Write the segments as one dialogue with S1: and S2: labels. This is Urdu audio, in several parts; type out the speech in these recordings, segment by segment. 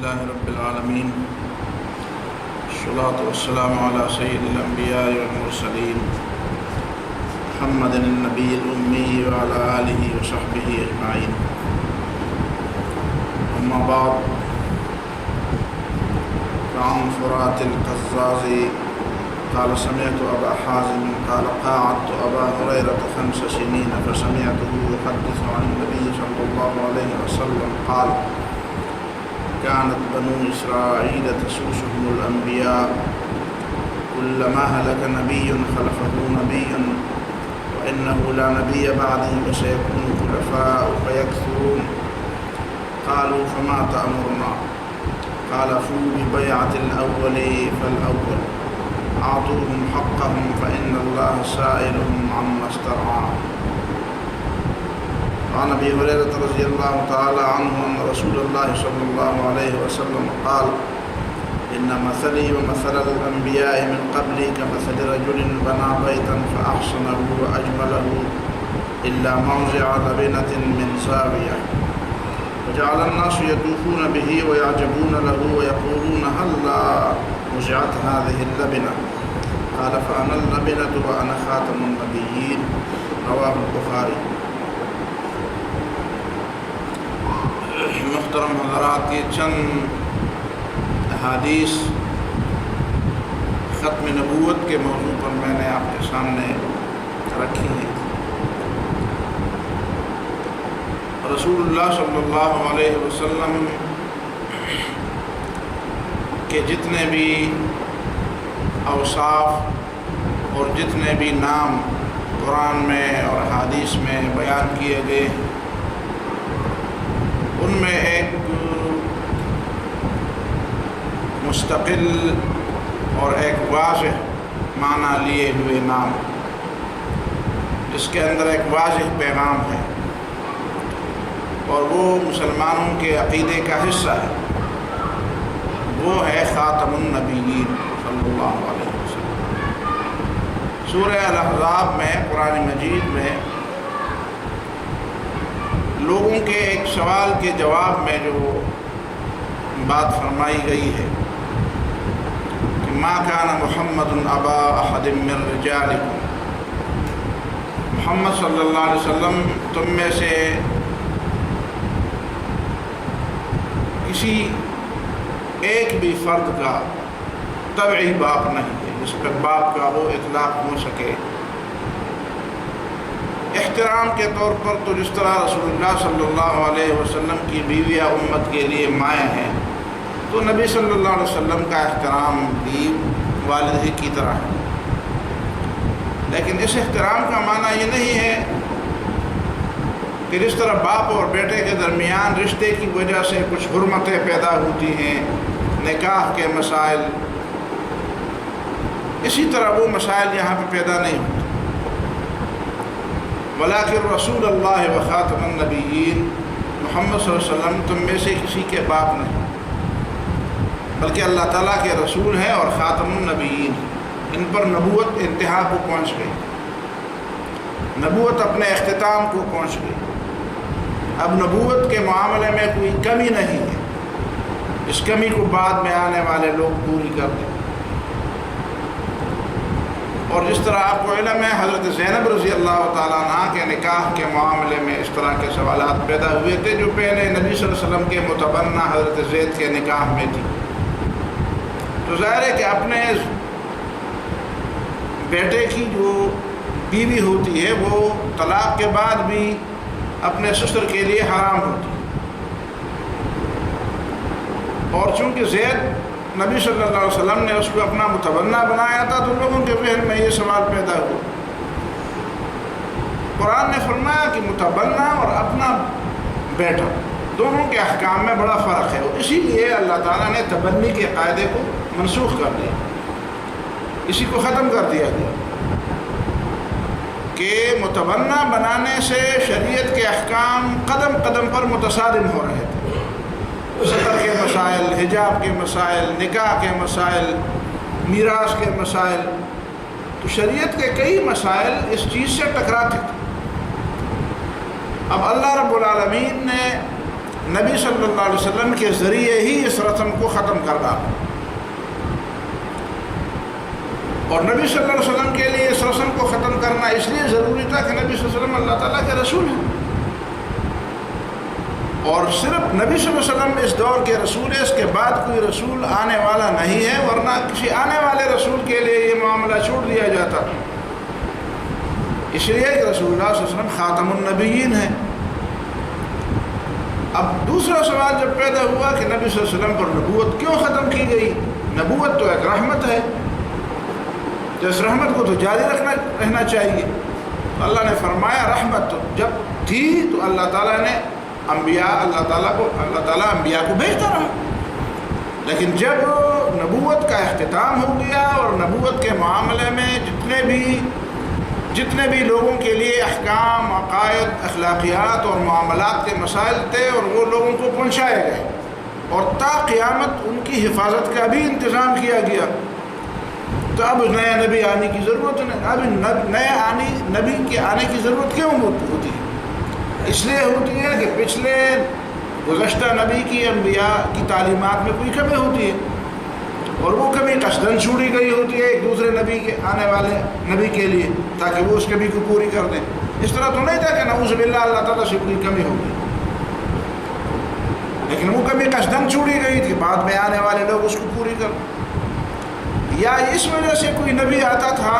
S1: لله رب العالمين الصلاة والسلام على سيد الأنبياء والمرسلين محمد النبي الأمي وعلى آله وصحبه أجمعين. أما بعد، فعن فرات القزازي قال سمعت أبا حازم قال قاعدت أبا هريرة 5 سنين فسمعته يحدث عن النبي صلى الله عليه وسلم قال: كانت بنو إسرائيل تسوسهم الأنبياء كلما هلك نبي خلفه نبي وإنه لا نبي بعده وسيكون خلفاء فيكثرون. قالوا: فما تأمرنا؟ قال: فوا ببيعة الأول فالأول، أعطوهم حقهم فإن الله سائلهم عما استرعاهم. عن أبي هريرة رضي الله تعالى عنه أن رسول الله صلى الله عليه وسلم قال: إن مثلي ومثل الأنبياء من قبلي كمثل رجل بنى بيتا فأحسنه وأجمله إلا موضع لبنة من زاوية، وجعل الناس يطوفون به ويعجبون له ويقولون: هلا وزعت هذه اللبنة؟ قال: فأنا اللبنة وأنا خاتم النبيين. رواه البخاري. محترم حضرات، یہ چند احادیث ختم نبوت کے موضوع پر میں نے آپ کے سامنے رکھی ہیں. رسول اللہ صلی اللہ علیہ وسلم کے جتنے بھی اوصاف اور جتنے بھی نام قرآن میں اور احادیث میں بیان کیے گئے، ان میں ایک مستقل اور ایک واضح معنی لیے ہوئے نام، جس کے اندر ایک واضح پیغام ہے، اور وہ مسلمانوں کے عقیدے کا حصہ ہے. وہ ہے خاتم النبیین صلی اللہ علیہ وسلم. سورہ الاحزاب میں، قرآن مجید میں لوگوں کے ایک سوال کے جواب میں جو بات فرمائی گئی ہے کہ ما کان محمد ابا احد من رجالکم، محمد صلی اللہ علیہ وسلم تم میں سے کسی ایک بھی فرد کا طبعی باپ نہیں ہے جس پر باپ کا وہ اطلاق ہو سکے. احترام کے طور پر تو جس طرح رسول اللہ صلی اللہ علیہ وسلم کی بیویہ امت کے لیے مائیں ہیں، تو نبی صلی اللہ علیہ وسلم کا احترام بھی والد ہی کی طرح ہے. لیکن اس احترام کا معنی یہ نہیں ہے کہ جس طرح باپ اور بیٹے کے درمیان رشتے کی وجہ سے کچھ حرمتیں پیدا ہوتی ہیں، نکاح کے مسائل، اسی طرح وہ مسائل یہاں پہ پیدا نہیں ہوتے. ولیکن رسول اللہ و خاتم النبیین، محمد صلی اللہ علیہ وسلم تم میں سے کسی کے باپ نہیں، بلکہ اللہ تعالیٰ کے رسول ہیں اور خاتم النبیین. ان پر نبوت انتہا کو پہنچ گئی، نبوت اپنے اختتام کو پہنچ گئی. اب نبوت کے معاملے میں کوئی کمی نہیں ہے، اس کمی کو بعد میں آنے والے لوگ پوری کر دیں. اور جس طرح آپ کو علم ہے، حضرت زینب رضی اللہ تعالیٰ عنہ کے نکاح کے معاملے میں اس طرح کے سوالات پیدا ہوئے تھے جو پہلے نبی صلی اللہ علیہ وسلم کے متبنہ حضرت زید کے نکاح میں تھی. تو ظاہر ہے کہ اپنے بیٹے کی جو بیوی ہوتی ہے وہ طلاق کے بعد بھی اپنے سسر کے لیے حرام ہوتی ہے. اور چونکہ زید نبی صلی اللہ علیہ وسلم نے اس کو اپنا متبنہ بنایا تھا تو لوگوں کے ذہن میں یہ سوال پیدا ہوا. قرآن نے فرمایا کہ متبنہ اور اپنا بیٹا دونوں کے احکام میں بڑا فرق ہے، اور اسی لیے اللہ تعالیٰ نے تبنی کے قاعدے کو منسوخ کر دیا، اسی کو ختم کر دیا گیا کہ متبنہ بنانے سے شریعت کے احکام قدم قدم پر متصادم ہو رہے تھے. سطر کے مسائل، حجاب کے مسائل، نکاح کے مسائل، میراث کے مسائل، تو شریعت کے کئی مسائل اس چیز سے ٹکراتے تھے. اب اللہ رب العالمین نے نبی صلی اللہ علیہ وسلم کے ذریعے ہی اس رسم کو ختم کر ڈالا. اور نبی صلی اللہ علیہ وسلم کے لیے اس رسم کو ختم کرنا اس لیے ضروری تھا کہ نبی صلی اللہ علیہ وسلم اللہ تعالیٰ کے رسول ہیں، اور صرف نبی صلی اللہ علیہ وسلم اس دور کے رسول ہے، اس کے بعد کوئی رسول آنے والا نہیں ہے، ورنہ کسی آنے والے رسول کے لیے یہ معاملہ چھوڑ دیا جاتا. اس لیے کہ رسول اللہ صلی اللہ علیہ وسلم خاتم النبیین ہیں. اب دوسرا سوال جب پیدا ہوا کہ نبی صلی اللہ علیہ وسلم پر نبوت کیوں ختم کی گئی؟ نبوت تو ایک رحمت ہے، تو اس رحمت کو تو جاری رہنا چاہیے. اللہ نے فرمایا رحمت تو جب تھی تو اللہ تعالیٰ نے اللہ تعالیٰ انبیاء کو بھیجتا رہا، لیکن جب نبوت کا اختتام ہو گیا اور نبوت کے معاملے میں جتنے بھی لوگوں کے لیے احکام، عقائد، اخلاقیات اور معاملات کے مسائل تھے اور وہ لوگوں کو پہنچائے گئے، اور تا قیامت ان کی حفاظت کا بھی انتظام کیا گیا، تو اب نیا نبی آنے کی ضرورت نہیں. اب نئے نبی کے آنے کی ضرورت کیوں ہوتی ہے؟ اس لیے ہوتی ہے کہ پچھلے گزشتہ نبی کی انبیاء کی تعلیمات میں کوئی کمی ہوتی ہے، اور وہ کمی قصداً چھوڑی گئی ہوتی ہے ایک دوسرے نبی کے آنے والے نبی کے لیے، تاکہ وہ اس کمی کو پوری کر دیں. اس طرح تو نہیں تھا کہ نعوذ باللہ اللہ تعالیٰ سے کوئی کمی ہوگی، لیکن وہ کمی قصداً چھوڑی گئی تھی، بعد میں آنے والے لوگ اس کو پوری کر. یا اس وجہ سے کوئی نبی آتا تھا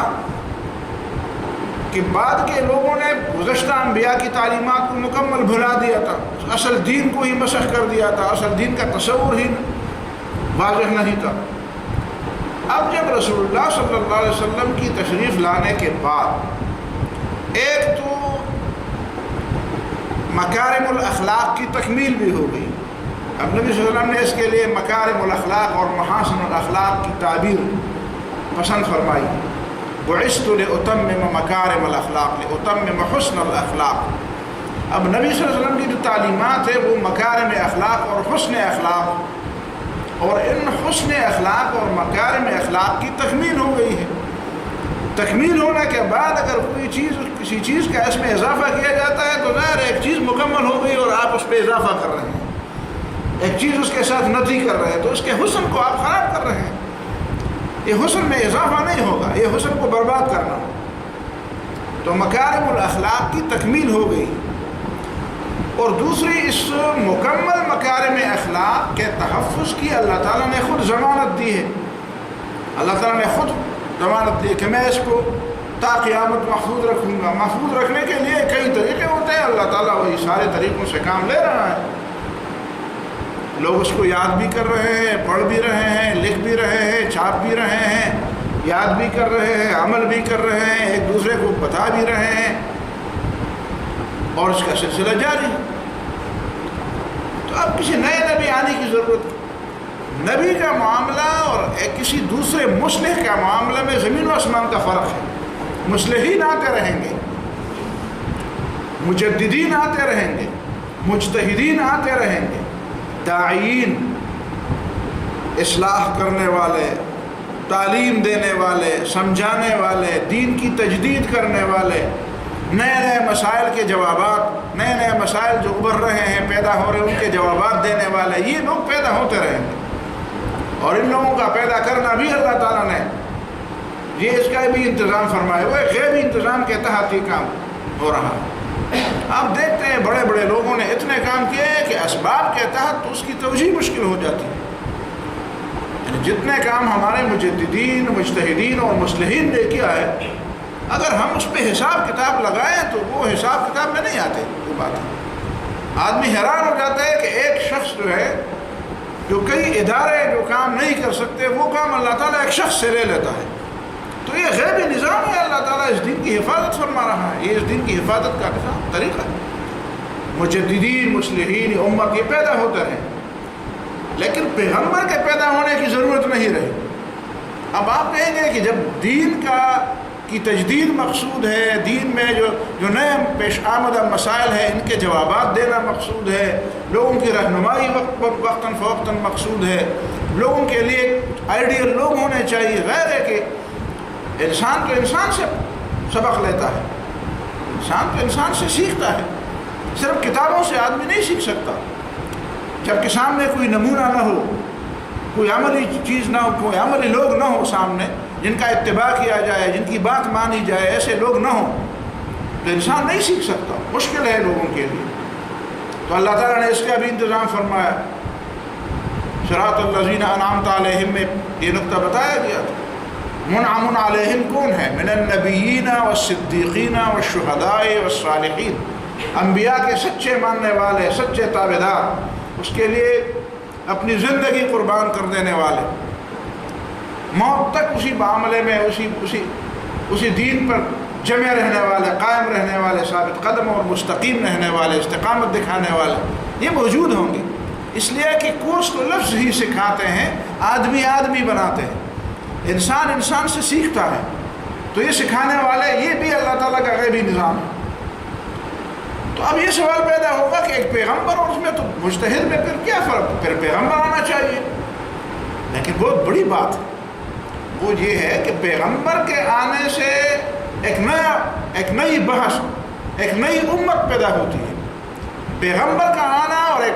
S1: کہ بعد کے لوگوں نے گزشتہ انبیاء کی تعلیمات کو مکمل بھلا دیا تھا، اصل دین کو ہی مسخ کر دیا تھا، اصل دین کا تصور ہی واضح نہیں تھا. اب جب رسول اللہ صلی اللہ علیہ وسلم کی تشریف لانے کے بعد ایک تو مکارم الاخلاق کی تکمیل بھی ہو گئی. اب نبی صلی اللہ علیہ وسلم نے اس کے لیے مکارم الاخلاق اور محاسن الاخلاق کی تعبیر پسند فرمائی. بعثت لأتمم مکارم الاخلاق لأتمم حسن الاخلاق. اب نبی صلی اللہ علیہ وسلم کی جو تعلیمات ہے وہ مکارم اخلاق اور حسن اخلاق، اور ان حسن اخلاق اور مکارم اخلاق کی تکمیل ہو گئی ہے. تکمیل ہونے کے بعد اگر کوئی چیز کسی چیز کا اس میں اضافہ کیا جاتا ہے تو ظاہر ایک چیز مکمل ہو گئی اور آپ اس پہ اضافہ کر رہے ہیں، ایک چیز اس کے ساتھ نفی کر رہے ہیں، تو اس کے حسن کو آپ خراب کر رہے ہیں. یہ حسن میں اضافہ نہیں ہوگا، یہ حسن کو برباد کرنا. تو مکارم الاخلاق کی تکمیل ہو گئی. اور دوسری اس مکمل مکارم اخلاق کے تحفظ کی اللہ تعالیٰ نے خود ضمانت دی ہے. اللہ تعالیٰ نے خود ضمانت دی کہ میں اس کو تا قیامت محفوظ رکھوں گا. محفوظ رکھنے کے لیے کئی طریقے ہوتے ہیں، اللہ تعالیٰ وہی سارے طریقوں سے کام لے رہا ہے. لوگ اس کو یاد بھی کر رہے ہیں، پڑھ بھی رہے ہیں، لکھ بھی رہے ہیں، چھاپ بھی رہے ہیں، یاد بھی کر رہے ہیں، عمل بھی کر رہے ہیں، ایک دوسرے کو بتا بھی رہے ہیں، اور اس کا سلسلہ جاری. تو اب کسی نئے نبی آنے کی ضرورت. نبی کا معاملہ اور کسی دوسرے مصلح کا معاملہ میں زمین و آسمان کا فرق ہے. مصلحین آتے رہیں گے، مجددین آتے رہیں گے، مجتہدین آتے رہیں گے، داعین، اصلاح کرنے والے، تعلیم دینے والے، سمجھانے والے، دین کی تجدید کرنے والے، نئے نئے مسائل کے جوابات، نئے نئے مسائل جو ابھر رہے ہیں، پیدا ہو رہے ہیں، ان کے جوابات دینے والے، یہ لوگ پیدا ہوتے رہیں گے. اور ان لوگوں کا پیدا کرنا بھی اللہ تعالیٰ نے یہ اس کا بھی انتظام فرمایا ہوا ہے. غیبی انتظام کے تحت یہ کام ہو رہا ہے. آپ دیکھتے ہیں بڑے بڑے لوگوں نے اتنے کام کیے کہ اسباب کے تحت تو اس کی توجیہ مشکل ہو جاتی ہے. یعنی جتنے کام ہمارے مجددین، مجتہدین اور مصلحین نے کیا ہے، اگر ہم اس پہ حساب کتاب لگائیں تو وہ حساب کتاب میں نہیں آتے. وہ بات ہے، آدمی حیران ہو جاتا ہے کہ ایک شخص جو ہے، جو کئی ادارے جو کام نہیں کر سکتے، وہ کام اللہ تعالیٰ ایک شخص سے لے لیتا ہے. تو یہ غیبی نظام ہے. اللہ تعالیٰ اس دین کی حفاظت فرما رہا ہے. یہ اس دین کی حفاظت کا نظام طریقہ ہے. مجددین، مصلحین، امت یہ پیدا ہوتے رہے، لیکن پیغمبر کے پیدا ہونے کی ضرورت نہیں رہی. اب آپ کہیں گے کہ جب دین کی تجدید مقصود ہے، دین میں جو نئے پیش آمدہ مسائل ہیں ان کے جوابات دینا مقصود ہے، لوگوں کی رہنمائی وقتاً فوقتاً مقصود ہے، لوگوں کے لیے آئیڈیل لوگ ہونے چاہیے. غیر ہے کہ انسان تو انسان سے سبق لیتا ہے، انسان تو انسان سے سیکھتا ہے. صرف کتابوں سے آدمی نہیں سیکھ سکتا. جب کہ سامنے کوئی نمونہ نہ ہو، کوئی عملی چیز نہ ہو، کوئی عملی لوگ نہ ہو سامنے جن کا اتباع کیا جائے، جن کی بات مانی جائے، ایسے لوگ نہ ہوں تو انسان نہیں سیکھ سکتا، مشکل ہے لوگوں کے لیے۔ تو اللہ تعالیٰ نے اس کا بھی انتظام فرمایا۔ صراط الذین انعمت علیہم میں یہ نقطہ بتایا گیا تھا۔ منعم علیہم کون ہے؟ من النبیین والصدیقین والشہداء والصالحین، انبیاء کے سچے ماننے والے، سچے تابعدار، اس کے لیے اپنی زندگی قربان کر دینے والے، موت تک اسی معاملے میں اسی دین پر جمع رہنے والے، قائم رہنے والے، ثابت قدم اور مستقیم رہنے والے، استقامت دکھانے والے، یہ موجود ہوں گے۔ اس لیے کہ کورس تو لفظ ہی سکھاتے ہیں، آدمی آدمی بناتے ہیں، انسان انسان سے سیکھتا ہے، تو یہ سکھانے والے یہ بھی اللہ تعالیٰ کا غیبی نظام ہے۔ تو اب یہ سوال پیدا ہوگا کہ ایک پیغمبر اور اس میں تو مجتہد میں پھر کیا فرق؟ پھر پیغمبر آنا چاہیے۔ لیکن بہت بڑی بات وہ یہ ہے کہ پیغمبر کے آنے سے ایک نئی بحث، ایک نئی امت پیدا ہوتی ہے۔ پیغمبر کا آنا اور ایک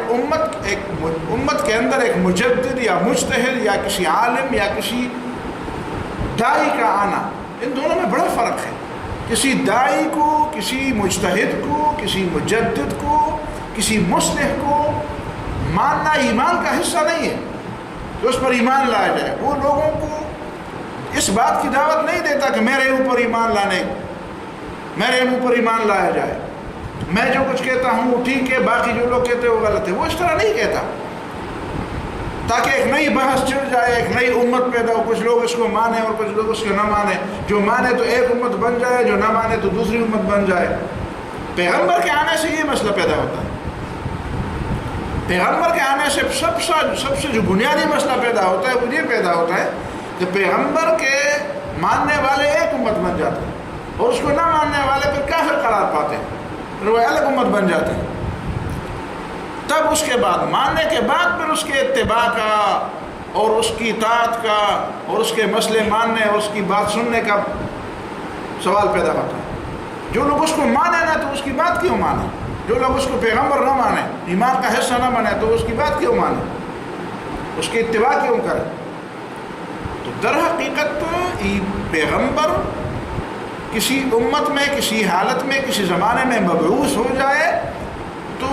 S1: امت کے اندر ایک مجدد یا مجتہد یا کسی عالم یا کسی داعی کا آنا، ان دونوں میں بڑا فرق ہے۔ کسی داعی کو، کسی مجتہد کو، کسی مجدد کو، کسی مصلح کو ماننا ایمان کا حصہ نہیں ہے کہ اس پر ایمان لایا جائے۔ وہ لوگوں کو اس بات کی دعوت نہیں دیتا کہ میرے اوپر ایمان لایا جائے، میں جو کچھ کہتا ہوں وہ ٹھیک ہے، باقی جو لوگ کہتے ہیں وہ غلط ہے۔ وہ اس طرح نہیں کہتا، تاکہ ایک نئی بحث چل جائے، ایک نئی امت پیدا ہو، کچھ لوگ اس کو مانیں اور کچھ لوگ اس کو نہ مانیں، جو مانے تو ایک امت بن جائے، جو نہ مانے تو دوسری امت بن جائے۔ پیغمبر کے آنے سے یہ مسئلہ پیدا ہوتا ہے۔ پیغمبر کے آنے سے سب سے جو بنیادی مسئلہ پیدا ہوتا ہے وہ یہ پیدا ہوتا ہے کہ پیغمبر کے ماننے والے ایک امت بن جاتے ہیں اور اس کو نہ ماننے والے پھر کافر قرار پاتے ہیں، پھر وہ الگ امت بن جاتے ہیں۔ تب اس کے بعد ماننے کے بعد پھر اس کے اتباع کا اور اس کی اطاعت کا اور اس کے مسئلے ماننے اور اس کی بات سننے کا سوال پیدا ہوتا ہے۔ جو لوگ اس کو مانے نہ تو اس کی بات کیوں مانے؟ جو لوگ اس کو پیغمبر نہ مانے، ایمان کا حصہ نہ مانے، تو اس کی بات کیوں مانے؟ اس کی اتباع کیوں کرے؟ تو در حقیقت پیغمبر کسی امت میں، کسی حالت میں، کسی زمانے میں مبعوث ہو جائے تو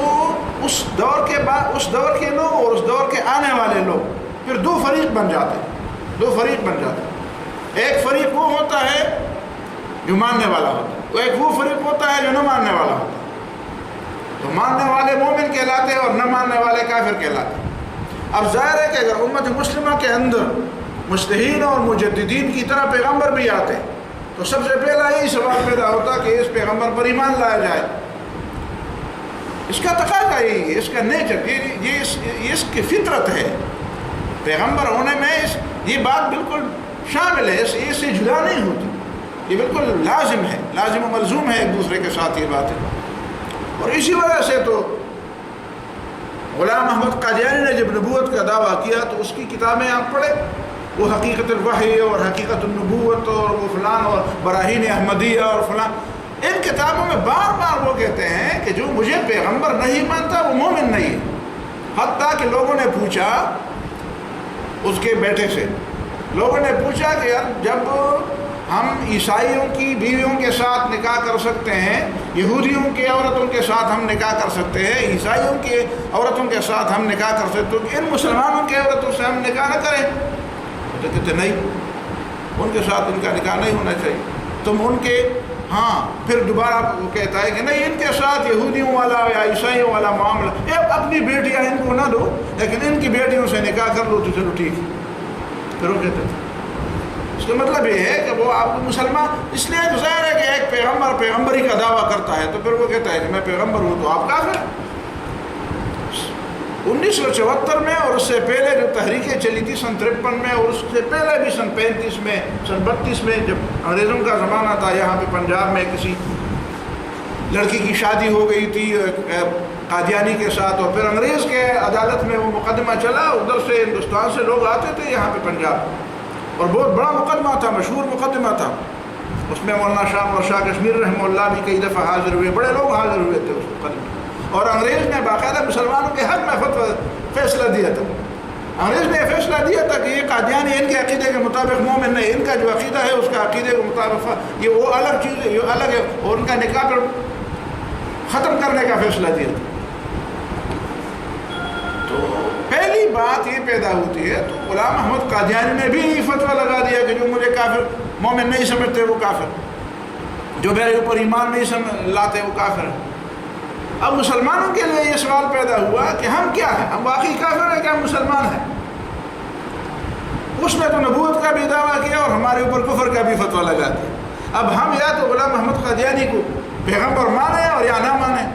S1: اس دور کے لوگ اور اس دور کے آنے والے لوگ پھر دو فریق بن جاتے ہیں۔ ایک فریق وہ ہوتا ہے جو ماننے والا ہوتا ہے، تو ایک وہ فریق ہوتا ہے جو نہ ماننے والا ہوتا ہے۔ تو ماننے والے مومن کہلاتے ہیں اور نہ ماننے والے کافر کہلاتے ہیں۔ اب ظاہر ہے کہ اگر امت مسلمہ کے اندر مجتہدین اور مجددین کی طرح پیغمبر بھی آتے تو سب سے پہلا یہی سوال پیدا ہوتا کہ اس پیغمبر پر ایمان لایا جائے۔ اس کا تقاضا یہی ہے، اس کا نیچر، یہ اس کی فطرت ہے۔ پیغمبر ہونے میں یہ بات بالکل شامل ہے، اس سے جدا نہیں ہوتی، یہ بالکل لازم ہے، لازم و ملزوم ہے ایک دوسرے کے ساتھ یہ بات ہے۔ اور اسی وجہ سے تو غلام احمد قادیانی نے جب نبوت کا دعویٰ کیا تو اس کی کتابیں آپ پڑھیں، وہ حقیقت الوحی اور حقیقت النبوت اور وہ فلان اور براہین احمدیہ اور فلان، ان کتابوں میں بار بار وہ کہتے ہیں کہ جو مجھے پیغمبر نہیں مانتا وہ مومن نہیں ہے۔ حتیٰ کہ لوگوں نے پوچھا اس کے بیٹے سے، لوگوں نے پوچھا کہ یار جب ہم عیسائیوں کی بیویوں کے ساتھ نکاح کر سکتے ہیں، یہودیوں کی عورتوں کے ساتھ ہم نکاح کر سکتے ہیں، عیسائیوں کی عورتوں کے ساتھ ہم نکاح کر سکتے ہیں، ان مسلمانوں کی عورتوں سے ہم نکاح نہ کریں؟ تو کہتے نہیں، ان کے ساتھ ان کا نکاح نہیں ہونا چاہیے، تم ان کے پھر دوبارہ وہ کہتا ہے کہ نہیں، ان کے ساتھ یہودیوں والا یا عیسائیوں والا معاملہ، یہ اپنی بیٹیاں ان کو نہ دو لیکن ان کی بیٹیوں سے نکاح کر لو تو چلو ٹھیک ہے۔ پھر وہ کہتے تھے، اس کا مطلب یہ ہے کہ وہ آپ کو مسلمان، اس لیے ظاہر ہے کہ ایک پیغمبری کا دعویٰ کرتا ہے تو پھر وہ کہتا ہے کہ میں پیغمبر ہوں تو آپ کافر۔ 1974 میں اور اس سے پہلے جو تحریکیں چلی تھی سن 53 میں اور اس سے پہلے بھی سن 35 میں، سن 32 میں، جب انگریزوں کا زمانہ تھا، یہاں پہ پنجاب میں کسی لڑکی کی شادی ہو گئی تھی قادیانی کے ساتھ، اور پھر انگریز کے عدالت میں وہ مقدمہ چلا، ادھر سے ہندوستان سے لوگ آتے تھے یہاں پہ پنجاب، اور بہت بڑا مقدمہ تھا، مشہور مقدمہ تھا، اس میں مولانا شاہ کشمیر رحمہ اللہ بھی کئی دفعہ حاضر ہوئے، بڑے لوگ حاضر ہوئے تھے اس مقدمے، اور انگریز نے باقاعدہ مسلمانوں کے حق میں فیصلہ دیا تھا انگریز نے فیصلہ دیا تھا کہ یہ قادیانی ان کے عقیدے کے مطابق مومن نہیں، ان کا جو عقیدہ ہے اس کا عقیدے کے مطابق یہ وہ الگ چیز ہے، یہ الگ ہے، اور ان کا نکاح پر ختم کرنے کا فیصلہ دیا تھا۔ تو پہلی بات یہ پیدا ہوتی ہے، تو غلام احمد قادیانی نے بھی فتویٰ لگا دیا کہ جو مجھے کافر مومن نہیں سمجھتے وہ کافر، جو میرے اوپر ایمان نہیں لاتے وہ کافر ہے۔ اب مسلمانوں کے لیے یہ سوال پیدا ہوا کہ ہم کیا ہیں، ہم واقعی کافر ہیں کہ ہم مسلمان ہیں؟ اس نے تو نبوت کا بھی دعویٰ کیا اور ہمارے اوپر کفر کا بھی فتویٰ لگا دیا۔ اب ہم یا تو غلام احمد قادیانی کو پیغمبر مانیں اور یا نہ مانیں۔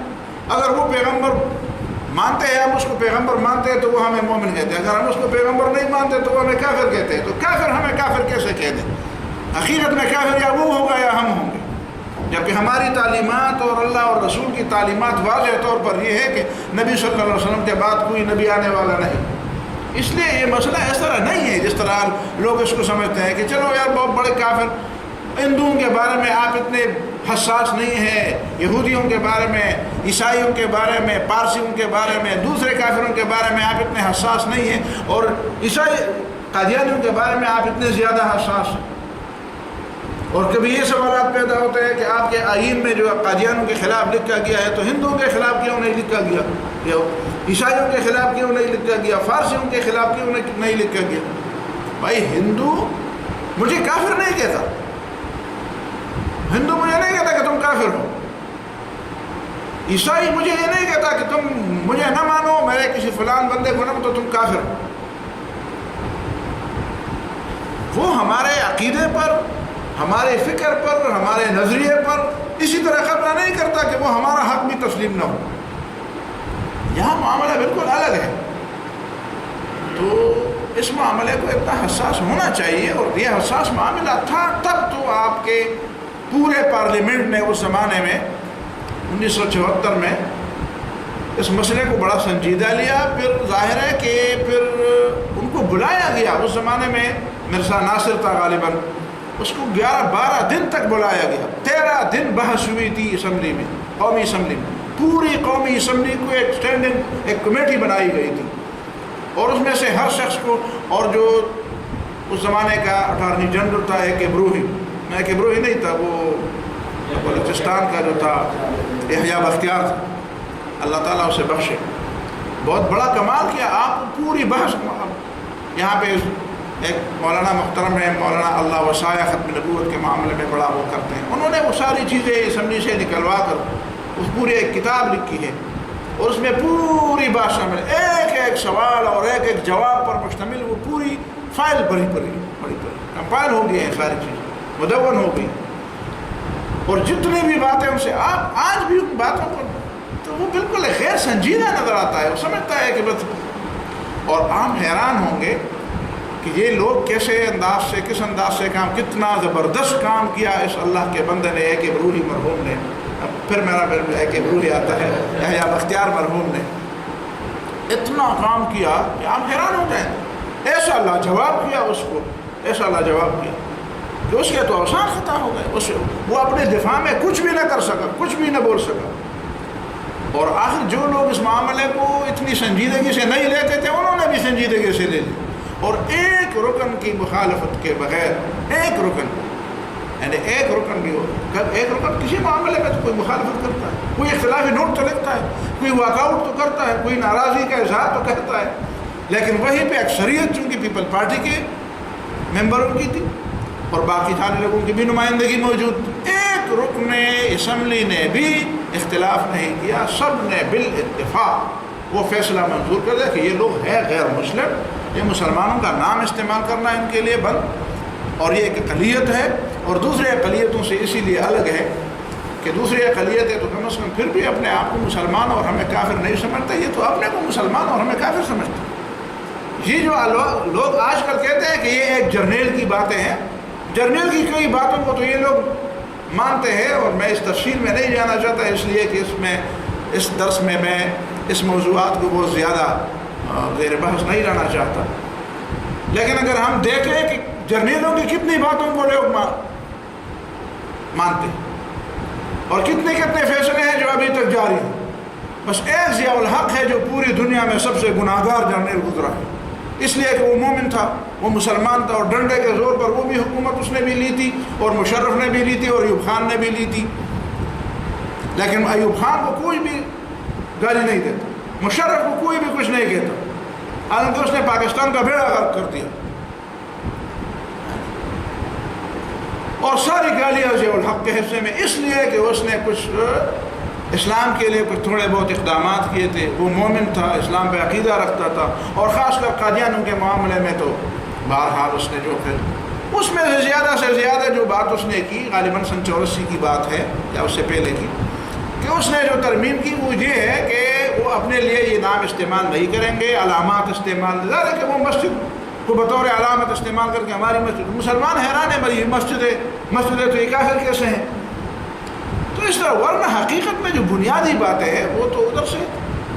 S1: اگر وہ پیغمبر مانتے ہیں، ہم اس کو پیغمبر مانتے ہیں تو وہ ہمیں مومن کہتے ہیں، اگر ہم اس کو پیغمبر نہیں مانتے تو وہ ہمیں کافر کہتے ہیں۔ تو کافر ہمیں کافر کیسے کہہ دیں؟ حقیقت میں کافر یا وہ ہوگا یا ہم ہوں گے، جبکہ ہماری تعلیمات اور اللہ اور رسول کی تعلیمات واضح طور پر یہ ہے کہ نبی صلی اللہ علیہ وسلم کے بعد کوئی نبی آنے والا نہیں۔ اس لیے یہ مسئلہ اس طرح نہیں ہے جس طرح لوگ اس کو سمجھتے ہیں کہ چلو یار بہت بڑے کافر، ہندوؤں کے بارے میں آپ اتنے حساس نہیں ہیں، یہودیوں کے بارے میں، عیسائیوں کے بارے میں، پارسیوں کے بارے میں، دوسرے کافروں کے بارے میں آپ اتنے حساس نہیں ہیں، اور عیسائی قادیانیوں کے بارے میں آپ اتنے زیادہ حساس ہیں۔ اور کبھی یہ سوالات پیدا ہوتے ہیں کہ آپ کے آئین میں جو قادیانیوں کے خلاف لکھا گیا ہے تو ہندوؤں کے خلاف کیوں نہیں لکھا گیا، یا عیسائیوں کے خلاف کیوں نہیں لکھا گیا، فارسیوں کے خلاف کیوں نہیں لکھا گیا؟ بھائی ہندو مجھے کافر نہیں کہتا، ہندو مجھے نہیں کہتا کہ تم کافر ہو، عیسائی مجھے یہ نہیں کہتا کہ تم مجھے نہ مانو، میرے کسی فلان بندے کو نہ تو تم کافر ہو۔ وہ ہمارے عقیدے پر، ہمارے فکر پر، ہمارے نظریے پر اسی طرح قبضہ نہیں کرتا کہ وہ ہمارا حق بھی تسلیم نہ ہو۔ یہاں معاملہ بالکل الگ ہے۔ تو اس معاملے کو اتنا حساس ہونا چاہیے، اور یہ حساس معاملہ تھا تب تو آپ کے پورے پارلیمنٹ نے اس زمانے میں 1974 میں اس مسئلے کو بڑا سنجیدہ لیا۔ پھر ظاہر ہے کہ پھر ان کو بلایا گیا، اس زمانے میں مرزا ناصر تھا غالباً، اس کو 11-12 دن تک بلایا گیا، 13 دن بحث ہوئی تھی اسمبلی میں، قومی اسمبلی میں، پوری قومی اسمبلی کو ایک اسٹینڈنگ ایک کمیٹی بنائی گئی تھی، اور اس میں سے ہر شخص کو، اور جو اس زمانے کا اٹارنی جنرل تھا ایک ابروہی نہیں تھا، وہ بلوچستان کا جو تھا یحییٰ بختیار تھا، اللہ تعالیٰ اسے بخشے، بہت بڑا کمال کیا۔ آپ پوری بحث یہاں پہ ایک مولانا محترم ہے، مولانا اللہ وسایہ ختم نبوت کے معاملے میں بڑا وہ کرتے ہیں، انہوں نے وہ ساری چیزیں اسمبلی سے نکلوا کر اس پوری ایک کتاب لکھی ہے، اور اس میں پوری بات شامل، ایک ایک سوال اور ایک ایک جواب پر مشتمل وہ پوری فائل بڑی کمپائل ہو گئی ہیں، ساری چیزیں مدون ہو گئی، اور جتنی بھی باتیں ان سے آپ آج بھی ان باتوں پر تو وہ بالکل غیر سنجیدہ نظر آتا ہے، وہ سمجھتا ہے کہ بس، اور عام حیران ہوں گے کہ یہ لوگ کیسے انداز سے، کس انداز سے کام، کتنا زبردست کام کیا اس اللہ کے بندے نے، ایک ابروہی مرحوم نے، اب پھر میرا ایک ابروہی آتا ہے، یحییٰ بختیار مرحوم نے اتنا کام کیا کہ آپ حیران ہو جائیں، ایسا لاجواب کیا اس کو، ایسا لاجواب کیا کہ اس کے تو اوسان خطا ہو گئے، وہ اپنے دفاع میں کچھ بھی نہ کر سکا، کچھ بھی نہ بول سکا، اور آخر جو لوگ اس معاملے کو اتنی سنجیدگی سے نہیں لیتے تھے انہوں نے بھی سنجیدگی سے لے لی، اور ایک رکن کی مخالفت کے بغیر، ایک رکن بھی ہو، ایک رکن کسی معاملے میں تو کوئی مخالفت کرتا ہے، کوئی اختلافی نوٹ تو لکھتا ہے، کوئی واک آؤٹ تو کرتا ہے، کوئی ناراضی کا اظہار تو کرتا ہے، لیکن وہیں پہ اکثریت چونکہ پیپل پارٹی کے ممبروں کی تھی اور باقی سارے لوگوں کی بھی نمائندگی موجود تھی، ایک رکن اسمبلی نے بھی اختلاف نہیں کیا، سب نے بالاتفاق وہ فیصلہ منظور کر دیا کہ یہ لوگ ہیں غیر مسلم، یہ مسلمانوں کا نام استعمال کرنا ان کے لیے بند، اور یہ ایک اقلیت ہے، اور دوسرے اقلیتوں سے اسی لیے الگ ہے کہ دوسری اقلیتیں تو کم از کم پھر بھی اپنے آپ کو مسلمان اور ہمیں کافر نہیں سمجھتے، یہ تو اپنے کو مسلمان اور ہمیں کافر سمجھتے۔ یہ جو لوگ آج کل کہتے ہیں کہ یہ ایک جرنیل کی باتیں ہیں، جرنیل کی کئی باتوں کو تو یہ لوگ مانتے ہیں، اور میں اس تفصیل میں نہیں جانا چاہتا اس لیے کہ اس درس میں میں اس موضوعات کو بہت زیادہ زیر بحث نہیں رہنا چاہتا، لیکن اگر ہم دیکھیں کہ جرنیلوں کی کتنی باتوں کو لوگ مانتے ہیں اور کتنے فیصلے ہیں جو ابھی تک جاری ہیں، بس ایک ضیاء الحق ہے جو پوری دنیا میں سب سے گناہگار جرنیل گزرا ہے، اس لیے کہ وہ مومن تھا، وہ مسلمان تھا، اور ڈنڈے کے زور پر وہ بھی حکومت اس نے بھی لی تھی، اور مشرف نے بھی لی تھی، اور ایوب خان نے بھی لی تھی. لیکن ایوب خان کو کوئی بھی گالی نہیں دیتا، مشرف کو کوئی بھی کچھ نہیں کہتا، حالانکہ اس نے پاکستان کا بیڑا غرق کر دیا. اور ساری گالیاں ضیاء الحق کے حصے میں، اس لیے کہ اس نے کچھ اسلام کے لیے کچھ تھوڑے بہت اقدامات کیے تھے. وہ مومن تھا، اسلام پہ عقیدہ رکھتا تھا، اور خاص کر قادیانوں کے معاملے میں تو بہرحال اس نے جو پھر اس میں سے زیادہ جو بات اس نے کی، غالباً سن 84 کی بات ہے یا اس سے پہلے کی، کہ اس نے جو ترمیم کی وہ یہ ہے کہ وہ اپنے لیے یہ نام استعمال نہیں کریں گے، علامات استعمال، ظاہر ہے کہ وہ مسجد کو بطور علامت استعمال کر کے ہماری مسجد، مسلمان حیران ہے بھائی مسجد ہے تو یہ کافر کیسے ہیں؟ تو اس طرح، ورنہ حقیقت میں جو بنیادی باتیں ہیں وہ تو ادھر سے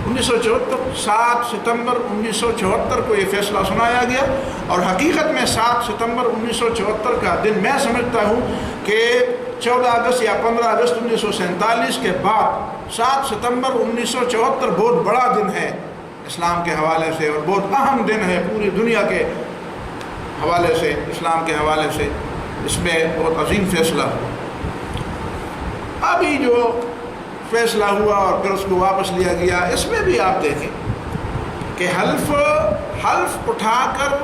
S1: 1974 7 ستمبر 1974 کو یہ فیصلہ سنایا گیا. اور حقیقت میں 7 ستمبر 1974 کا دن میں سمجھتا ہوں کہ 14 اگست یا 15 اگست 1947 کے بعد 7 ستمبر 1974 بہت بڑا دن ہے اسلام کے حوالے سے، اور بہت اہم دن ہے پوری دنیا کے حوالے سے، اسلام کے حوالے سے. اس میں بہت عظیم فیصلہ ہوا. ابھی جو فیصلہ ہوا اور پھر اس کو واپس لیا گیا، اس میں بھی آپ دیکھیں کہ حلف اٹھا کر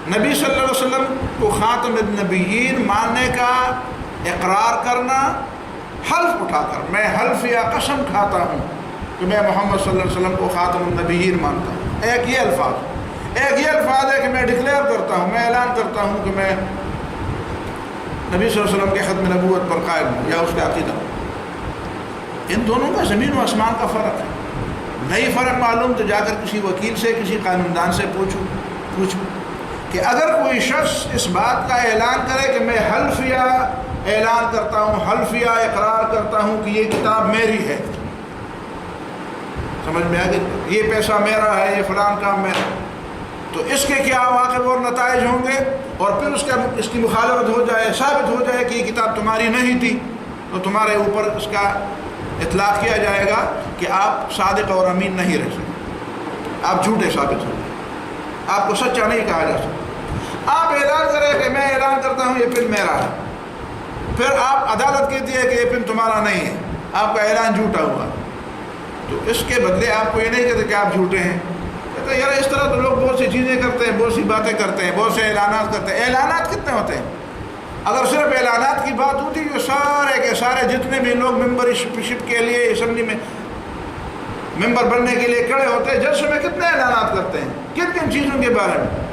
S1: نبی صلی اللہ علیہ وسلم کو خاتم النبیین ماننے کا اقرار کرنا، حلف اٹھا کر میں حلف یا قسم کھاتا ہوں کہ میں محمد صلی اللہ علیہ وسلم کو خاتم النبیین مانتا ہوں. ایک یہ الفاظ ہے کہ میں ڈکلیئر کرتا ہوں، میں اعلان کرتا ہوں کہ میں نبی صلی اللہ علیہ وسلم کے ختم نبوت پر قائم ہوں یا اس کا عقیدہ. ان دونوں کا زمین و آسمان کا فرق ہے. نہیں فرق معلوم تو جا کر کسی وکیل سے، کسی قانون دان سے پوچھو کہ اگر کوئی شخص اس بات کا اعلان کرے کہ میں حلف یا اعلان کرتا ہوں، حلف یا اقرار کرتا ہوں کہ یہ کتاب میری ہے، سمجھ میں آ گئی، یہ پیسہ میرا ہے، یہ فلان کام میرا، تو اس کے کیا عواقب اور نتائج ہوں گے. اور پھر اس کی مخالفت ہو جائے، ثابت ہو جائے کہ یہ کتاب تمہاری نہیں تھی، تو تمہارے اوپر اس کا اطلاق کیا جائے گا کہ آپ صادق اور امین نہیں رہ سکتے، آپ جھوٹے ثابت ہو گئے، آپ کو سچا نہیں کہا جا سکتا. آپ اعلان کریں کہ میں اعلان کرتا ہوں یہ پن میرا ہے، پھر آپ عدالت کہتی ہے کہ یہ پن تمہارا نہیں ہے، آپ کا اعلان جھوٹا ہوا، تو اس کے بدلے آپ کو یہ نہیں کہتے کہ آپ جھوٹے ہیں. کہتے یار اس طرح تو لوگ بہت سی چیزیں کرتے ہیں، بہت سی باتیں کرتے ہیں، بہت سے اعلانات کرتے ہیں. اعلانات کتنے ہوتے ہیں؟ اگر صرف اعلانات کی بات ہوتی جو سارے کے سارے جتنے بھی لوگ ممبرشپ کے لیے اسمبلی میں ممبر بننے کے لیے کھڑے ہوتے ہیں، جلسے میں کتنے اعلانات کرتے ہیں کن کن چیزوں کے بارے میں،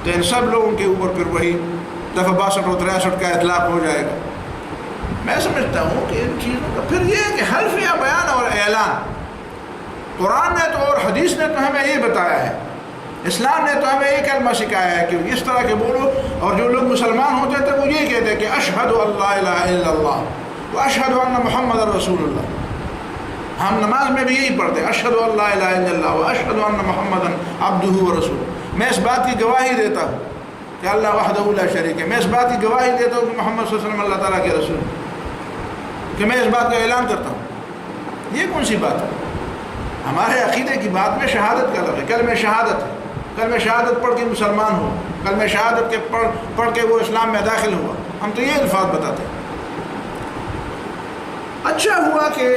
S1: تو ان سب لوگوں کے اوپر پھر وہی دفعہ 62 اور 63 کا اطلاق ہو جائے گا. میں سمجھتا ہوں کہ ان چیزوں کا پھر یہ ہے کہ حلف یا بیان اور اعلان، قرآن نے تو اور حدیث نے تو ہمیں یہ بتایا ہے، اسلام نے تو ہمیں یہ کلمہ سکھایا ہے کہ اس طرح کے بولو. اور جو لوگ مسلمان ہوتے تھے وہ یہ کہتے کہ اشہد ان لا الہ الا اللہ و اشہد ان محمد رسول اللہ. ہم نماز میں بھی یہی پڑھتے اشہد ان لا الہ الا اللہ و اشہد ان محمد عبدہ و رسول. میں اس بات کی گواہی دیتا ہوں کہ اللہ وحدہ لا شریک ہے، میں اس بات کی گواہی دیتا ہوں کہ محمد صلی اللہ علیہ وسلم اللہ تعالیٰ کے رسول، کہ میں اس بات کا اعلان کرتا ہوں. یہ کون سی بات ہے؟ ہمارے عقیدے کی بات میں شہادت کا لفظ ہے، کلمہ شہادت ہے. کلمہ شہادت پڑھ کے مسلمان ہو، کلمہ شہادت کے پڑھ کے وہ اسلام میں داخل ہوا. ہم تو یہ الفاظ بتاتے ہیں. اچھا ہوا کہ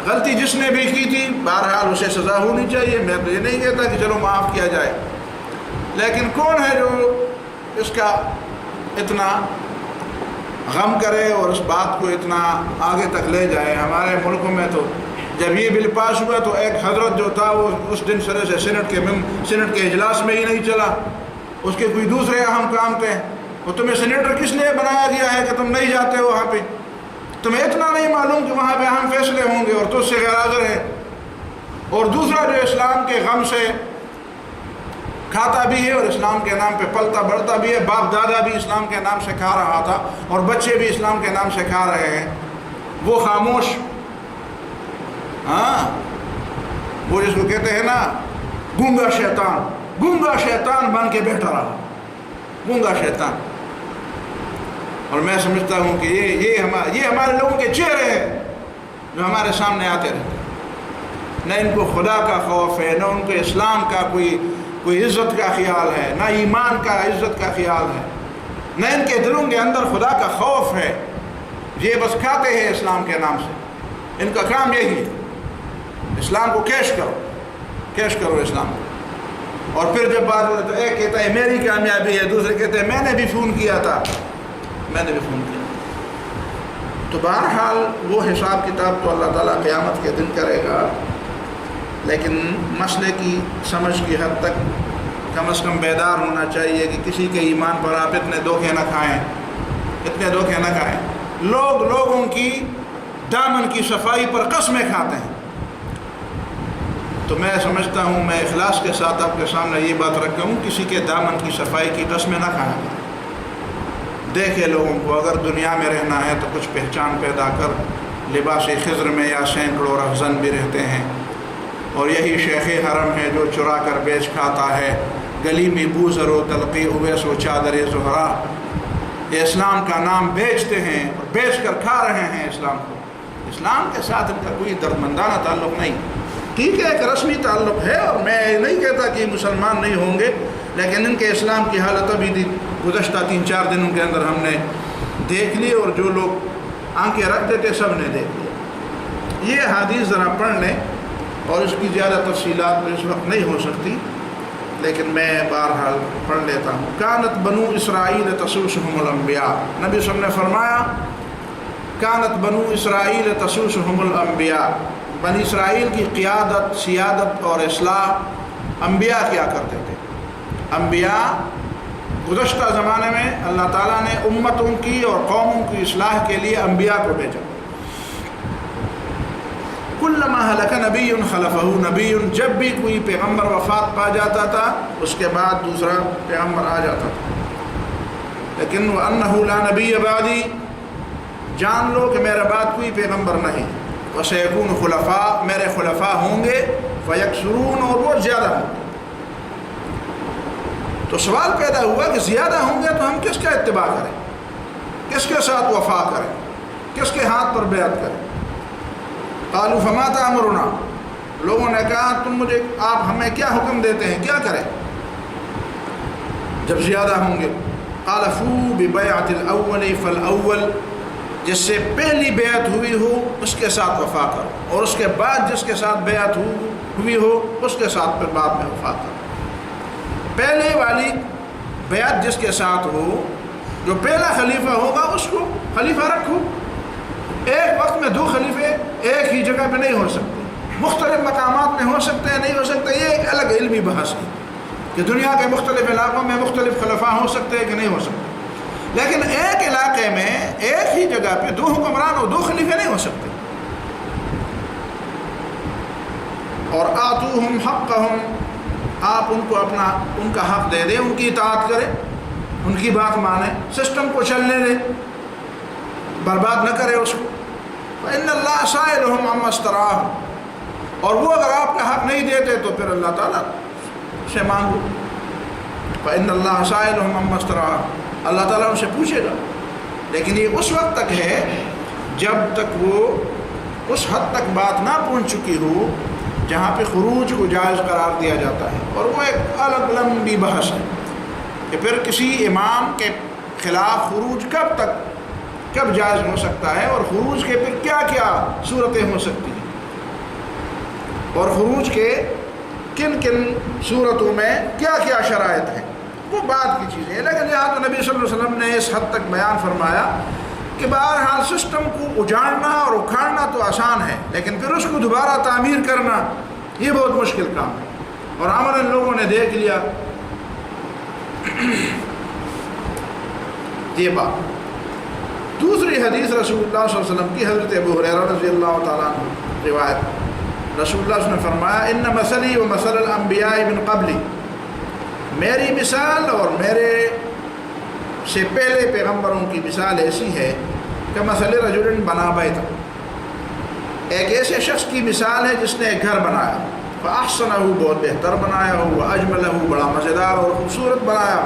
S1: غلطی جس نے بھی کی تھی بہرحال اسے سزا ہونی چاہیے. میں تو یہ نہیں کہتا کہ چلو معاف کیا جائے، لیکن کون ہے جو اس کا اتنا غم کرے اور اس بات کو اتنا آگے تک لے جائے. ہمارے ملک میں تو جب یہ بل پاس ہوا تو ایک حضرت جو تھا وہ اس دن سرے سے سینٹ کے اجلاس میں ہی نہیں چلا، اس کے کوئی دوسرے اہم کام تھے. وہ تمہیں سینیٹر کس لیے بنایا گیا ہے کہ تم نہیں جاتے ہو وہاں پہ؟ تمہیں اتنا نہیں معلوم کہ وہاں پہ اہم فیصلے ہوں گے اور تجھ سے غیر حاضر ہے. اور دوسرا جو اسلام کے غم سے کھاتا بھی ہے اور اسلام کے نام پہ پلتا بڑھتا بھی ہے، باپ دادا بھی اسلام کے نام سے کھا رہا تھا اور بچے بھی اسلام کے نام سے کھا رہے ہیں، وہ خاموش. ہاں، وہ جس کو کہتے ہیں نا گونگا شیطان بن کے بیٹھا رہا، گونگا شیطان. اور میں سمجھتا ہوں کہ یہ ہمارے لوگوں کے چہرے ہیں جو ہمارے سامنے آتے رہتے ہیں. نہ ان کو خدا کا خوف ہے، نہ ان کو اسلام کا کوئی کوئی عزت کا خیال ہے، نہ ایمان کا عزت کا خیال ہے، نہ ان کے دلوں کے اندر خدا کا خوف ہے. یہ بس کھاتے ہیں اسلام کے نام سے. ان کا کام یہی ہے، اسلام کو کیش کرو اسلام کو. اور پھر جب بات ہوتا ہے، ایک کہتا ہے میری کامیابی ہے، دوسرے کہتے ہیں میں نے بھی فون کیا تھا. تو بہرحال وہ حساب کتاب تو اللہ تعالیٰ قیامت کے دن کرے گا، لیکن مسئلے کی سمجھ کی حد تک کم از کم بیدار ہونا چاہیے کہ کسی کے ایمان پر آپ اتنے دھوکے نہ کھائیں. لوگوں کی دامن کی صفائی پر قسمیں کھاتے ہیں. تو میں سمجھتا ہوں، میں اخلاص کے ساتھ آپ کے سامنے یہ بات رکھتا ہوں، کسی کے دامن کی صفائی کی قسمیں نہ کھائیں. دیکھے لوگوں کو، اگر دنیا میں رہنا ہے تو کچھ پہچان پیدا کر، لباس خضر میں یا سینکڑوں رہزن بھی رہتے ہیں، اور یہی شیخ حرم ہے جو چرا کر بیچ کھاتا ہے. گلی میں بوزر و تلقی اویس و چادر زہرا. یہ اسلام کا نام بیچتے ہیں اور بیچ کر کھا رہے ہیں اسلام کو. اسلام کے ساتھ ان کا کوئی دردمندانہ تعلق نہیں. ٹھیک ہے، ایک رسمی تعلق ہے، اور میں نہیں کہتا کہ مسلمان نہیں ہوں گے، لیکن ان کے اسلام کی حالت ابھی گزشتہ 3-4 دنوں کے اندر ہم نے دیکھ لی، اور جو لوگ آنکھیں رکھتے تھے سب نے دیکھ لیا. یہ حدیث ذرا پڑھ لیں، اور اس کی زیادہ تفصیلات میں اس وقت نہیں ہو سکتی، لیکن میں بہرحال پڑھ لیتا ہوں. کانت بنو اسرائیل تسوسہم الانبیاء. نبی صلی اللہ علیہ وسلم نے فرمایا کانت بنو اسرائیل تسوسہم الانبیاء. بنی اسرائیل کی قیادت، سیادت اور اصلاح انبیاء کیا کرتے تھے. انبیاء گزشتہ زمانے میں اللہ تعالیٰ نے امتوں کی اور قوموں کی اصلاح کے لیے انبیاء کو بھیجا. کلما ہلک نبی خلفہ نبی. جب بھی کوئی پیغمبر وفات پا جاتا تھا اس کے بعد دوسرا پیغمبر آ جاتا تھا. لیکن وَأَنَّهُ لَا نَبِيَّ بَعْدِي. جان لو کہ میرے بعد کوئی پیغمبر نہیں. وَسَيَكُونُ خُلَفَاء. میرے خلفاء ہوں گے. فَيَكْثُرُونَ. اور وہ زیادہ ہوں گے. تو سوال پیدا ہوا کہ زیادہ ہوں گے تو ہم کس کا اتباع کریں، کس کے ساتھ وفا کریں، کس کے ہاتھ پر بیعت کریں. قالوا فما تأمرنا. لوگوں نے کہا آپ ہمیں کیا حکم دیتے ہیں، کیا کریں جب زیادہ ہوں گے. قال فو ببیعۃ الاول فالاول. جس سے پہلی بیعت ہوئی ہو اس کے ساتھ وفا کرو، اور اس کے بعد جس کے ساتھ بیعت ہوئی ہو اس کے ساتھ پھر بعد میں وفا کرو. پہلے والی بیعت جس کے ساتھ ہو، جو پہلا خلیفہ ہوگا اس کو خلیفہ رکھو. ایک وقت میں 2 خلیفے ایک ہی جگہ پہ نہیں ہو سکتے، مختلف مقامات میں ہو سکتے ہیں، نہیں ہو سکتے. یہ ایک الگ علمی بحث ہے کہ دنیا کے مختلف علاقوں میں مختلف خلفاء ہو سکتے ہیں کہ نہیں ہو سکتے. لیکن ایک علاقے میں ایک ہی جگہ پہ 2 حکمران اور 2 خلیفے نہیں ہو سکتے. اور آتوہم حقہم. آپ ان کو ان کا حق دے دیں، ان کی اطاعت کریں، ان کی بات مانیں، سسٹم کو چلنے دیں، برباد نہ کرے اس کو. فإن اللہ سائلہم عما استرعاہم. اور وہ اگر آپ کا حق نہیں دیتے تو پھر اللہ تعالیٰ سے مانگو. فإن اللہ سائلہم عما استرعاہم. اللہ تعالیٰ ان سے پوچھے گا. لیکن یہ اس وقت تک ہے جب تک وہ اس حد تک بات نہ پہنچ چکی ہو جہاں پہ خروج کو جائز قرار دیا جاتا ہے. اور وہ ایک الگ لمبی بحث ہے کہ پھر کسی امام کے خلاف خروج کب جائز ہو سکتا ہے، اور خروج کے پھر کیا کیا صورتیں ہو سکتی ہیں، اور خروج کے کن صورتوں میں کیا کیا شرائط ہیں. وہ بات کی چیزیں ہیں. لیکن یہاں تو نبی صلی اللہ علیہ وسلم نے اس حد تک بیان فرمایا کہ بہرحال سسٹم کو اجاڑنا اور اکھاڑنا تو آسان ہے، لیکن پھر اس کو دوبارہ تعمیر کرنا یہ بہت مشکل کام ہے. اور عملاً لوگوں نے دیکھ لیا یہ بات. دوسری حدیث رسول اللہ صلی اللہ علیہ وسلم کی، حضرت ابو ہریرہ رضی اللہ تعالیٰ عنہ روایت. رسول اللہ صلی اللہ علیہ وسلم نے فرمایا ان مثلی و مثل الانبیاء من قبلی. میری مثال اور میرے سے پہلے پیغمبروں کی مثال ایسی ہے کہ مثل رجل بنا بیتا. ایک ایسے شخص کی مثال ہے جس نے ایک گھر بنایا. فاحسنہ، بہت بہتر بنایا ہو. اجملہ، بڑا مزیدار اور خوبصورت بنایا.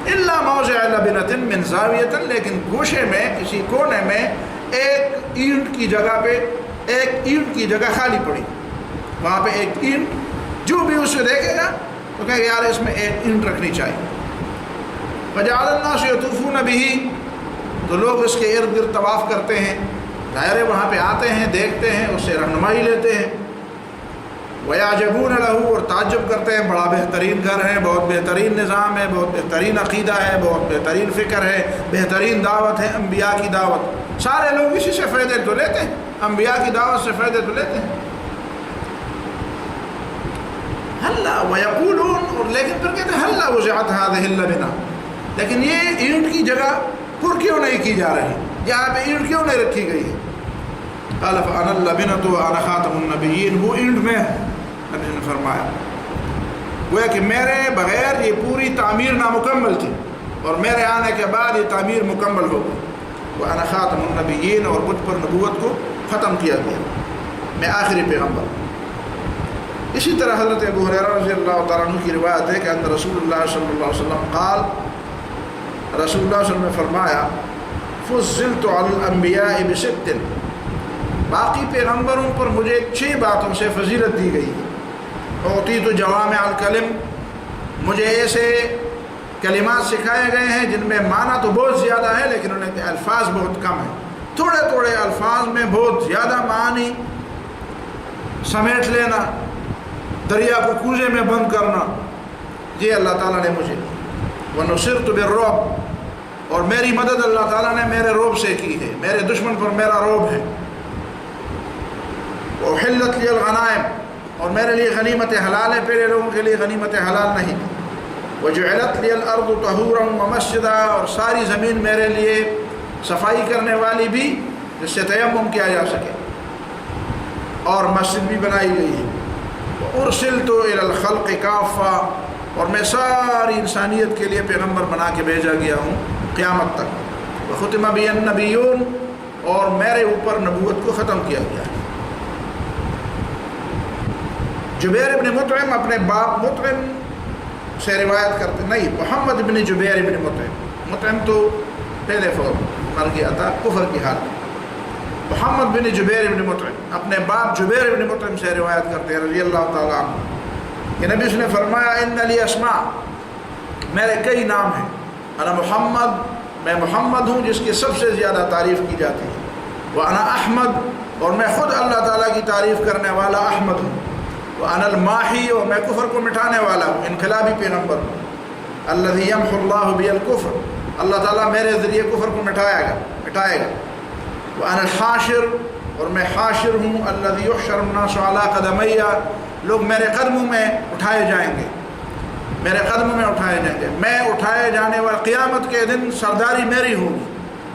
S1: الا موضع لبنۃ من زاویۃ. لیکن گوشے میں کسی کونے میں ایک اینٹ کی جگہ خالی پڑی. وہاں پہ ایک اینٹ جو بھی اسے دیکھے گا تو کہا کہ یار اس میں ایک اینٹ رکھنی چاہیے. فجعل الناس یطوفون به، تو لوگ اس کے ارد گرد طواف کرتے ہیں، ظاہر ہے وہاں پہ آتے ہیں، دیکھتے ہیں، اس سے رہنمائی لیتے ہیں. وَيَعْجَبُونَ لَهُ، اور تعجب کرتے ہیں، بڑا بہترین گھر ہے، بہت بہترین نظام ہے، بہت بہترین عقیدہ ہے، بہت بہترین فکر ہے، بہترین دعوت ہے، انبیاء کی دعوت. سارے لوگ اسی سے فائدے تو لیتے ہیں، انبیاء کی دعوت سے فائدے تو لیتے ہیں. ہلا وَيَقُولُونَ، اور لیکن پھر کہتے ہیں ہلا وُزِعَتْ هَذِهِ اللَّبِنَةُ، لیکن یہ اینٹ کی جگہ پر کیوں نہیں کی جا رہی، یہاں پہ اینٹ کیوں نہیں رکھی گئی ہے؟ قال فأنا اللبنة وأنا خاتم النبیین، وہ اینٹ میں نبی نے فرمایا گویا کہ میرے بغیر یہ پوری تعمیر نامکمل تھی اور میرے آنے کے بعد یہ تعمیر مکمل ہو گئی. وأنا خاتم النبیین، اور مجھ پر نبوت کو ختم کیا گیا، میں آخری پیغمبر. اسی طرح حضرت ابو ہریرہ رضی اللہ تعالیٰ عنہ کی روایت ہے کہ ان رسول اللہ صلی اللہ علیہ وسلم قال، رسول اللہ صلی اللہ علیہ وسلم نے فرمایا فضلت علی الانبیاء بست، باقی پیغمبروں پر مجھے 6 باتوں سے فضیلت دی گئی. اعطیت جوامع الکلم، مجھے ایسے کلمات سکھائے گئے ہیں جن میں معنی تو بہت زیادہ ہے لیکن ان کے الفاظ بہت کم ہیں. تھوڑے تھوڑے الفاظ میں بہت زیادہ معانی سمیٹ لینا، دریا کو کوزے میں بند کرنا، یہ اللہ تعالیٰ نے مجھے. وَنُصِرْتُ بِالرُّعْبِ، اور میری مدد اللہ تعالیٰ نے میرے رعب سے کی ہے، میرے دشمن پر میرا رعب ہے. وَأُحِلَّتْ لِيَ الْغَنَائِمُ، اور میرے لیے غنیمت حلال ہے، پہلے لوگوں کے لیے غنیمت حلال نہیں تھی. وَجُعِلَتْ لِيَ الْأَرْضُ طَهُورًا وَمَسْجِدًا، اور ساری زمین میرے لیے صفائی کرنے والی بھی، جس سے تیمم کیا جا سکے، اور مسجد بھی بنائی گئی ہے. وَأُرْسِلْتُ إِلَى الْخَلْقِ كَافَّةً، اور میں ساری انسانیت کے لیے پیغمبر بنا کے بھیجا گیا ہوں قیامت تک. وَخُتِمَ بِيَ النَّبِيُّونَ، اور میرے اوپر نبوت کو ختم کیا گیا ہے. جبیر ابن مطعم اپنے باپ مطعم سے روایت کرتے، نہیں، محمد ابن جبیر ابن مطعم، مطعم تو پہلے مر گیا تھا کفر کی حالت. محمد بن جبیر ابن مطعم اپنے باپ جبیر ابن مطعم سے روایت کرتے ہیں رضی اللہ تعالیٰ عنہ کہ نبی نے فرمایا ان لی اسماء، میرے کئی نام ہیں. انا محمد، میں محمد ہوں جس کی سب سے زیادہ تعریف کی جاتی ہے. وانا احمد، اور میں خود اللہ تعالیٰ کی تعریف کرنے والا احمد ہوں. وانا الماحی، اور میں کفر کو مٹانے والا ہوں، انقلابی پیغمبر ہوں. الذی یمحو اللہ بی الکفر، اللہ تعالیٰ میرے ذریعے کفر کو مٹائے گا. وانا الحاشر، اور میں حاشر ہوں. الذی یحشر الناس علی قدمی، لوگ میرے قدموں میں اٹھائے جائیں گے، میرے قدموں میں اٹھائے جائیں گے. میں اٹھائے جانے والے قیامت کے دن سرداری میری ہوگی،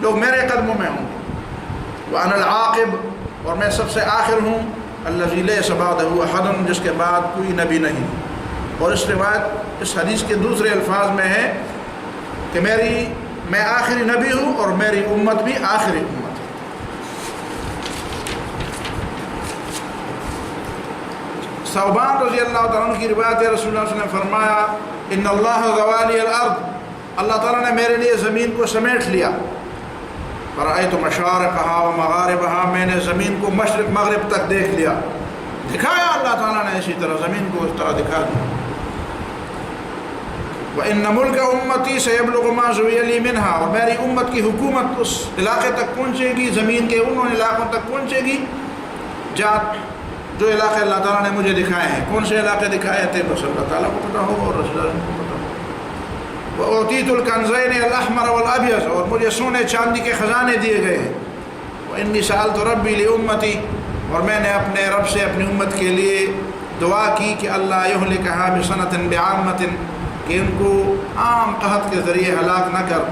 S1: لوگ میرے قدموں میں ہوں گے. وانا العاقب، اور میں سب سے آخر ہوں. الذی لیس بعدہ احد، جس کے بعد کوئی نبی نہیں. اور اس روایت، اس حدیث کے دوسرے الفاظ میں ہے کہ میں آخری نبی ہوں اور میری امت بھی آخری امت ہے. ثوبان رضی اللہ تعالیٰ عنہ کی روایت ہے، رسول اللہ صلی اللہ علیہ وسلم نے فرمایا ان اللہ غوالی الارض، اللہ تعالیٰ نے میرے لیے زمین کو سمیٹ لیا. فرأیت مشارقہا و مغاربہا، میں نے زمین کو مشرق مغرب تک دیکھ لیا، دکھایا اللہ تعالیٰ نے اسی طرح زمین کو اس طرح دکھا دیا. وَإِنَّ مُلْكَ أُمَّتِي سَيَبْلُغُ مَا زُوِيَ لِي مِنْهَا، اور میری امت کی حکومت اس علاقے تک پہنچے گی، زمین کے ان علاقوں تک پہنچے گی جو علاقے اللہ تعالیٰ نے مجھے دکھائے ہیں. کون سے علاقے دکھائے تھے بس اللہ تعالیٰ کو پتہ ہوگا اور رسول اللہ کو پتہ ہوگا. وَأُعْطِيتُ الْكَنْزَيْنِ الْأَحْمَرَ وَالْأَبْيَضَ، اور مجھے سونے چاندی کے خزانے دیے گئے ہیں. وَإِنِّي سَأَلْتُ رَبِّي لِأُمَّتِي، اور میں نے اپنے رب سے اپنی امت کے لیے دعا کی کہ اللہ يُهْلِكَهَا بِسَنَةٍ بِعَامَّةٍ، کہ ان کو عام قحط کے ذریعے ہلاک نہ کر.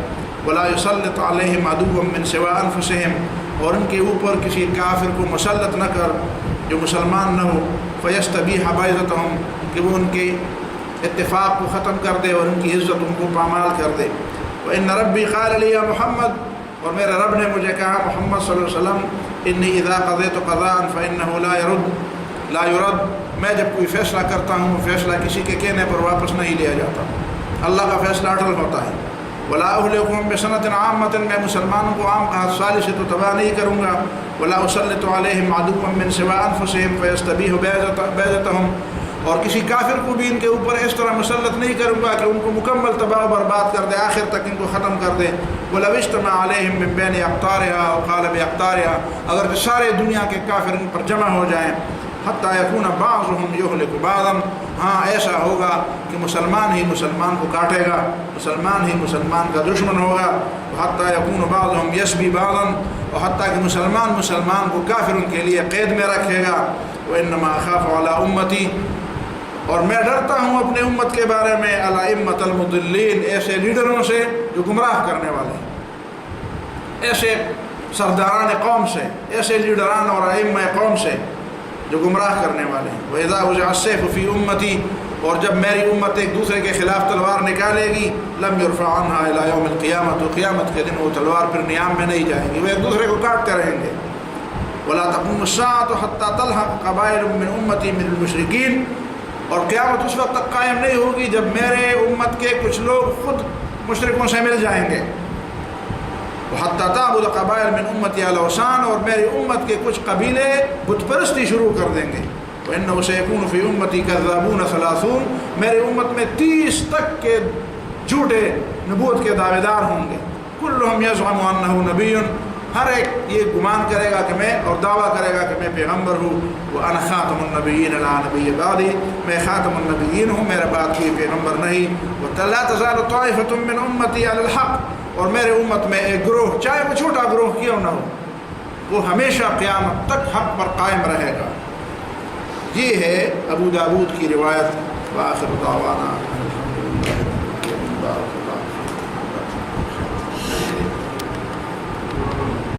S1: وَلَا يُسَلِّطْ عَلَيْهِمْ عَدُوًّا مِّن سِوَىٰ أَنفُسِهِمْ، اور ان کے اوپر کسی کافر کو مسلط نہ کر جو مسلمان نہ ہو. فَيَسْتَبِيحَ بَيْضَتَهُمْ، کہ وہ ان کے اتفاق کو ختم کر دے اور ان کی عزت ان کو پامال کر دے. وَإِنَّ رَبِّي قَالَ لِي يَا محمد، اور میرے رب نے مجھے کہا محمد صلی اللہ علیہ وسلم إِنِّي إِذَا قَضَيْتُ قَضَاءً فَإِنَّهُ لَا يُرَدُّ، میں جب کوئی فیصلہ کرتا ہوں فیصلہ کسی کے کہنے پر واپس نہیں لیا جاتا، اللہ کا فیصلہ اٹل ہوتا ہے. وَلَا أُهْلِكُهُمْ بِسَنَةٍ عَامَّةٍ، میں مسلمانوں کو عام قحط سالی سے تو تباہ نہیں کروں گا. وَلَا أُسَلِّطُ عَلَيْهِمْ عَدُوًّا مِّن سِوَىٰ أَنفُسِهِمْ فَيَسْتَبِيحُ بَيْضَتَهُمْ، اور کسی کافر کو بھی ان کے اوپر اس طرح مسلط نہیں کروں گا کہ ان کو مکمل تباہ و برباد کر دے، آخر تک ان کو ختم کر دے۔ وَلَوِ اجْتَمَعَ عَلَيْهِمْ مِنْ بَيْنِ أَقْطَارِهَا وَقَالَ بِأَقْطَارِهَا، اگر سارے دنیا کے کافر ان پر جمع ہو جائیں، حَتَّى يَكُونَ بَعْضُهُمْ يُهْلِكُ بَعْضًا، ہاں ایسا ہوگا کہ مسلمان ہی مسلمان کو کاٹے گا، مسلمان ہی مسلمان کا دشمن ہوگا۔ حَتَّى يَكُونَ بَعْضُهُمْ يَسْبِي بَعْضًا، اور حتیٰ کہ مسلمان مسلمان کو کافروں کے لیے قید میں رکھے گا۔ وَإِنَّمَا أَخَافُ عَلَىٰ أُمَّتِي، اور میں ڈرتا ہوں اپنے امت کے بارے میں، الائمۃ المضلین، ایسے لیڈروں سے جو گمراہ کرنے والے ہیں، ایسے سرداران قوم سے، ایسے لیڈران اور ائمہ قوم سے جو گمراہ کرنے والے ہیں۔ وَإِذَا وُضِعَ السَّيْفُ فِي أُمَّتِي، اور جب میری امت ایک دوسرے کے خلاف تلوار نکالے گی، لم يرفع عنها الى يوم القیامة، تو قیامت کے دن وہ تلوار پھر نیام میں نہیں جائیں گی، وہ ایک دوسرے کو کاٹتے رہیں گے۔ ولا تقوم الساعة حتى تلحق قبائل من امتی من المشرکین، اور قیامت اس وقت تک قائم نہیں ہوگی جب میرے امت کے کچھ لوگ خود مشرکوں سے مل جائیں گے۔ حتى تعبد قبائل من امتی الاوثان، اور میری امت کے کچھ قبیلے بت پرستی شروع کر دیں گے۔ وَإِنَّهُ سَيَكُونُ فِي أُمَّتِي كَذَّابُونَ 30، میری امت میں 30 تک کے جھوٹے نبوت کے دعوے دار ہوں گے۔ كُلُّهُمْ يَزْعُمُ أَنَّهُ نَبِيٌّ، ہر ایک یہ گمان کرے گا کہ میں، اور دعویٰ کرے گا کہ میں پیغمبر ہوں۔ وَأَنَا خَاتَمُ النَّبِيِّينَ لَا نَبِيَّ بَعْدِي، میں خاتم النبیین ہوں، میرے بعد کوئی پیغمبر نہیں۔ وَلَا تَزَالُ طَائِفَةٌ مِّنْ أُمَّتِي عَلَى الْحَقِّ، اور میرے امت میں ایک گروہ، چاہے وہ چھوٹا گروہ کیوں نہ ہو، وہ ہمیشہ قیامت تک حق پر قائم رہے گا۔ یہ ہے ابو داؤد کی روایت۔ وآخر دعوانا الحمدللہ رب العالمین۔